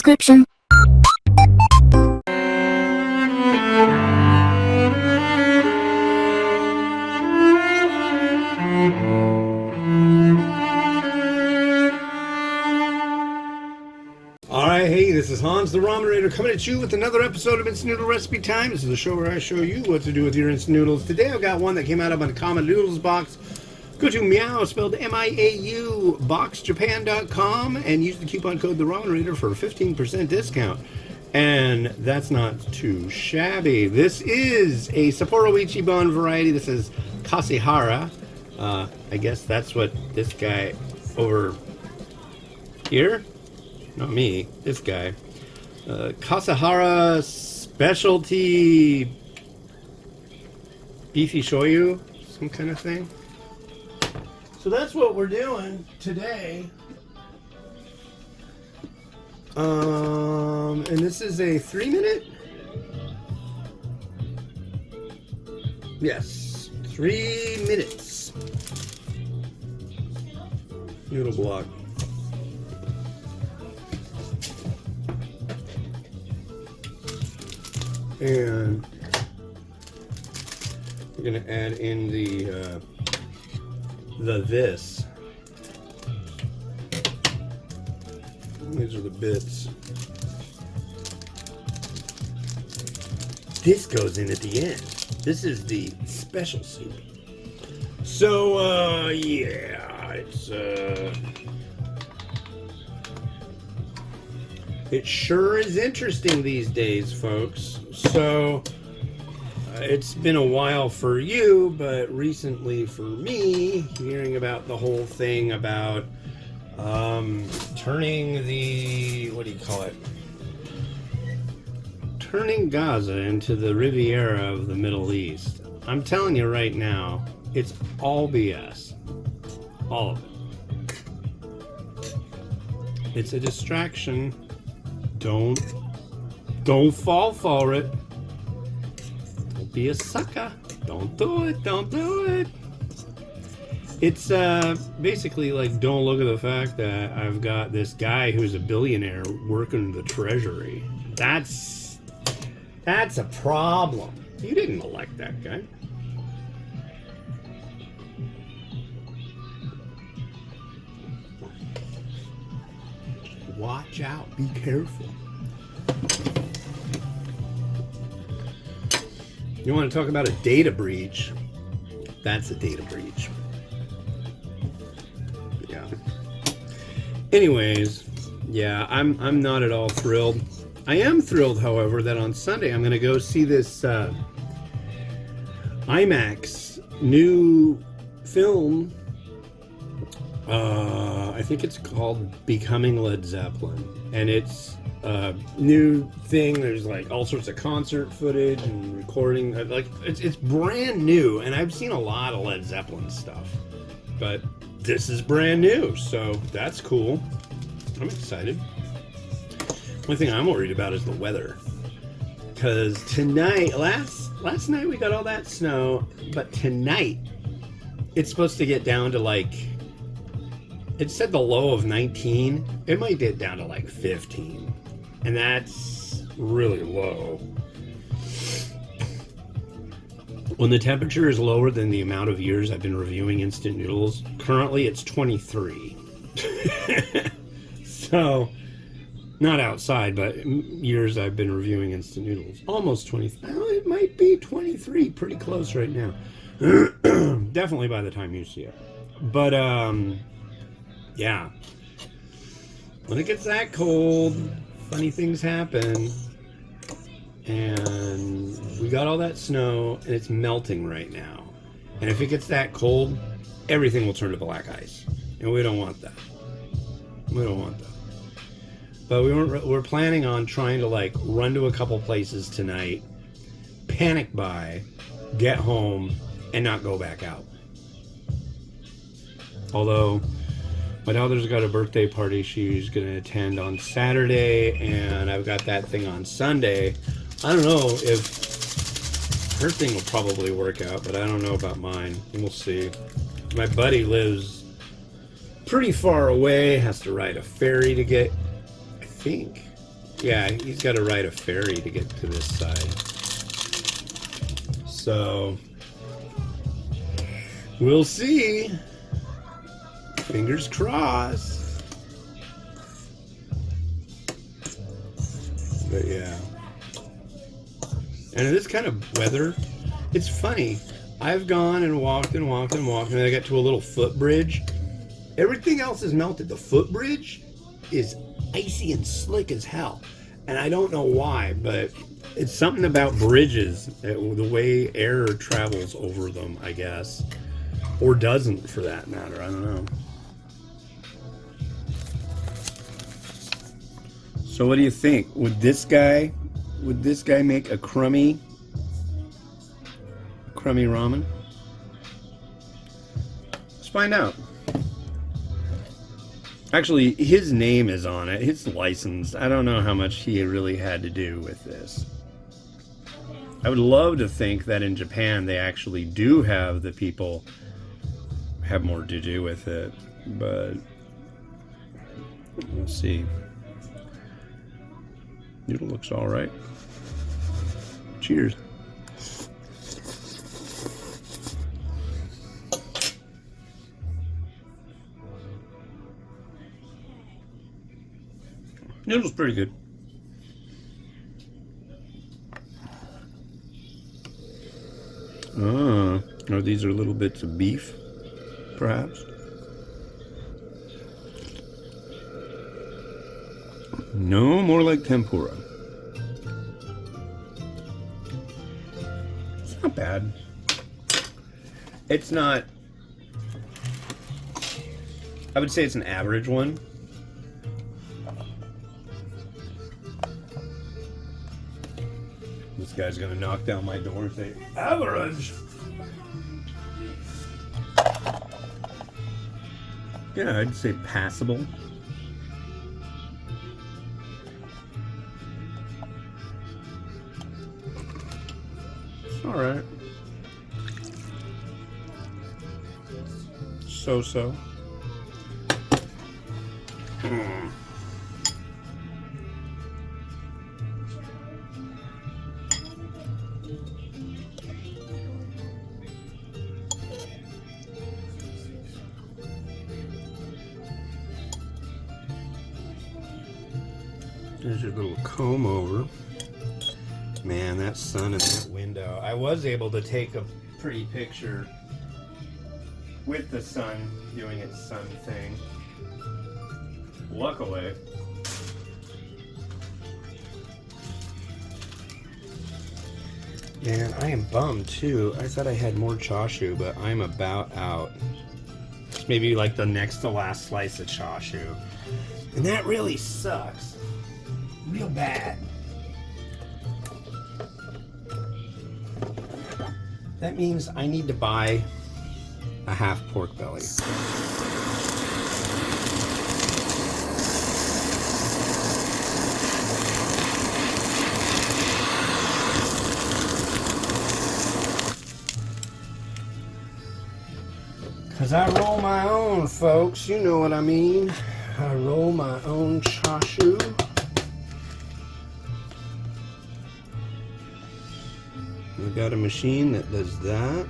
description. Alright, hey, this is Hans the Ramen Raider coming at you with another episode of Instant Noodle Recipe Time. This is the show where I show you what to do with your instant noodles. Today I've got one that came out of a common noodles box. Go to Meow, spelled M-I-A-U, boxjapan.com, and use the coupon code the Ramen Raider for a 15% discount. And that's not too shabby. This is a Sapporo Ichiban variety. This is Kasahara. I guess that's what this guy over here? Not me, this guy. Kasahara specialty beefy shoyu, some kind of thing. So that's what we're doing today. And this is a 3-minute? Yes, 3 minutes. Noodle block. And we're gonna add in the this. These are the bits. This goes in at the end. This is the special soup. So yeah, it sure is interesting these days, folks. So, it's been a while for you, but recently for me, hearing about the whole thing about turning the, what do you call it? Turning Gaza into the Riviera of the Middle East. I'm telling you right now, it's all BS. All of it. It's a distraction. Don't fall for it. Don't be a sucker. Don't do it. Don't do it. It's basically like, don't look at the fact that I've got this guy who's a billionaire working the treasury. That's a problem. You didn't elect that guy. Watch out. Be careful. You want to talk about a data breach? That's a data breach. Yeah. Anyways, yeah, I'm not at all thrilled. I am thrilled, however, that on Sunday I'm going to go see this IMAX new film. I think it's called Becoming Led Zeppelin, and it's a new thing. There's like all sorts of concert footage and recording. Like it's brand new, and I've seen a lot of Led Zeppelin stuff, but this is brand new, so that's cool. I'm excited. One thing I'm worried about is the weather, because tonight, last night we got all that snow, but tonight it's supposed to get down to like, it said the low of 19. It might get down to like 15. And that's really low. When the temperature is lower than the amount of years I've been reviewing instant noodles, currently it's 23. So, not outside, but years I've been reviewing instant noodles. Almost 20. Well, it might be 23. Pretty close right now. Definitely by the time you see it. But, yeah, when it gets that cold, funny things happen, and we got all that snow, and it's melting right now, and if it gets that cold, everything will turn to black ice, and we don't want that. We don't want that. But we're planning on trying to like run to a couple places tonight, panic buy, get home, and not go back out. Although my daughter's got a birthday party she's going to attend on Saturday, and I've got that thing on Sunday. I don't know if her thing will probably work out, but I don't know about mine. We'll see. My buddy lives pretty far away, has to ride a ferry to get, I think, Yeah, he's got to ride a ferry to get to this side. So, we'll see. Fingers crossed. But yeah. And in this kind of weather, it's funny. I've gone and walked and walked and walked, and I got to a little footbridge. Everything else is melted. The footbridge is icy and slick as hell. And I don't know why, but it's something about bridges, the way air travels over them, I guess. Or doesn't, for that matter. I don't know. So what do you think? Would this guy make a crummy ramen? Let's find out. Actually, his name is on it. It's licensed. I don't know how much he really had to do with this. I would love to think that in Japan they actually do have the people have more to do with it, but we'll see. Noodle looks all right. Cheers. Noodle's pretty good. Or these are little bits of beef, perhaps. No, more like tempura. It's not bad. It's not... I would say it's an average one. This guy's gonna knock down my door and say, average! Yeah, I'd say passable. It's alright. So-so. There's your little comb over. Man, that sun in that window. I was able to take a pretty picture with the sun doing its sun thing. Luckily. Man, I am bummed too. I thought I had more chashu, but I'm about out. Maybe like the next to last slice of chashu. And that really sucks. Real bad. That means I need to buy a half pork belly. Cause I roll my own, folks. You know what I mean. I roll my own chashu. We've got a machine that does that.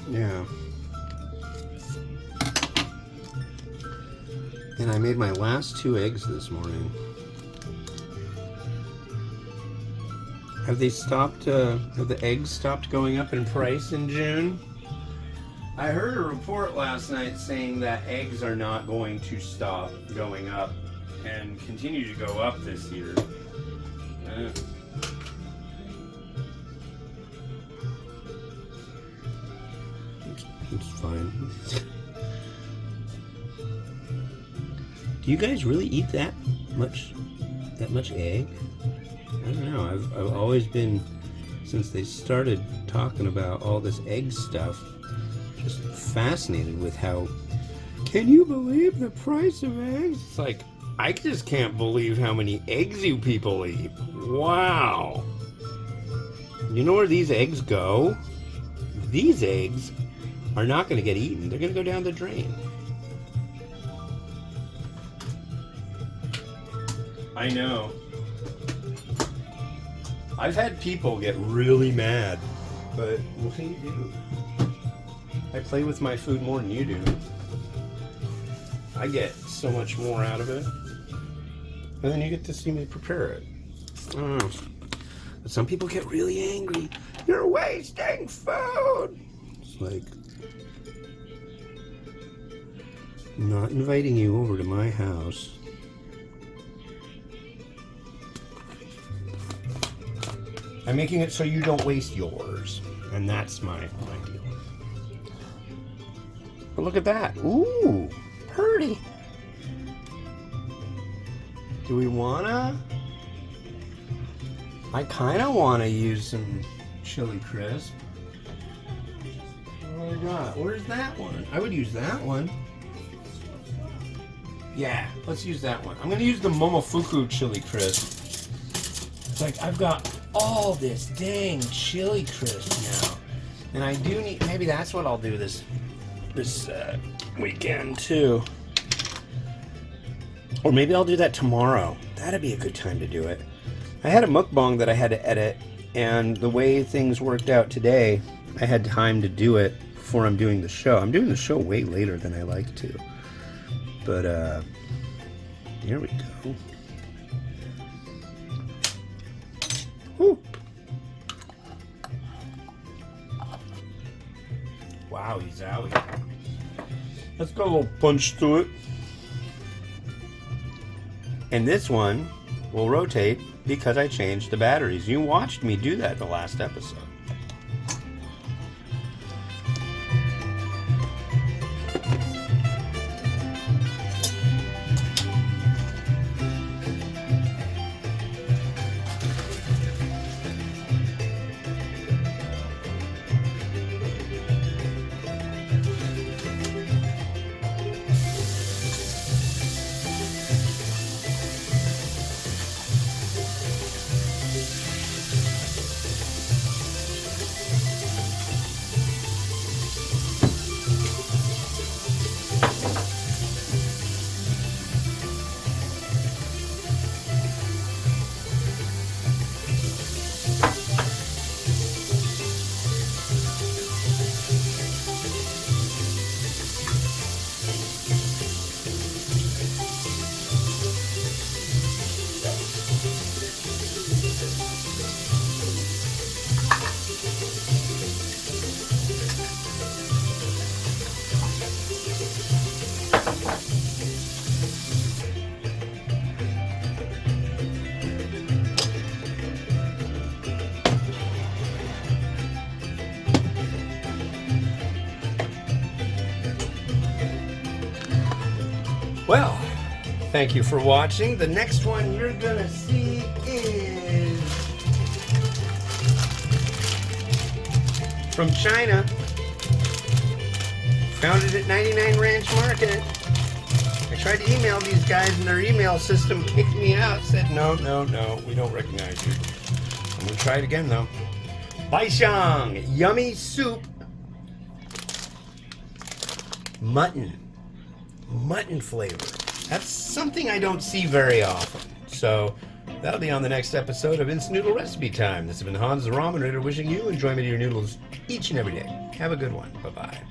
Yeah. And I made my last 2 eggs this morning. Have they stopped, have the eggs stopped going up in price in June? I heard a report last night saying that eggs are not going to stop going up and continue to go up this year. It's fine. Do you guys really eat that much egg? I don't know. I've always been, since they started talking about all this egg stuff, just fascinated with how, can you believe the price of eggs? It's like, I just can't believe how many eggs you people eat. Wow. You know where these eggs go? these eggs are not going to get eaten. They're going to go down the drain. I know. I've had people get really mad, but what do you do? I play with my food more than you do. I get so much more out of it. And then you get to see me prepare it. I don't know. But some people get really angry. You're wasting food! It's like, I'm not inviting you over to my house. I'm making it so you don't waste yours. And that's my deal. But look at that. Ooh, pretty. Do we wanna? I kinda wanna use some chili crisp. What do we got? Where's that one? I would use that one. Yeah, let's use that one. I'm gonna use the Momofuku chili crisp. It's like I've got all this dang chili crisp now. And I do need, maybe that's what I'll do this weekend too. Or maybe I'll do that tomorrow. That'd be a good time to do it. I had a mukbang that I had to edit, and the way things worked out today, I had time to do it before I'm doing the show. I'm doing the show way later than I like to. But, here we go. Woo. Wowie zowie. Let's go a little punch to it. And this one will rotate because I changed the batteries. You watched me do that the last episode. Well, thank you for watching. The next one you're gonna see is from China. Found it at 99 Ranch Market. I tried to email these guys and their email system kicked me out. Said, no, we don't recognize you. I'm gonna try it again though. Baishang, yummy soup. Mutton flavor. That's something I don't see very often. So that'll be on the next episode of Instant Noodle Recipe Time. This has been Hans the Ramen Raider wishing you enjoyment of your noodles each and every day. Have a good one. Bye-bye.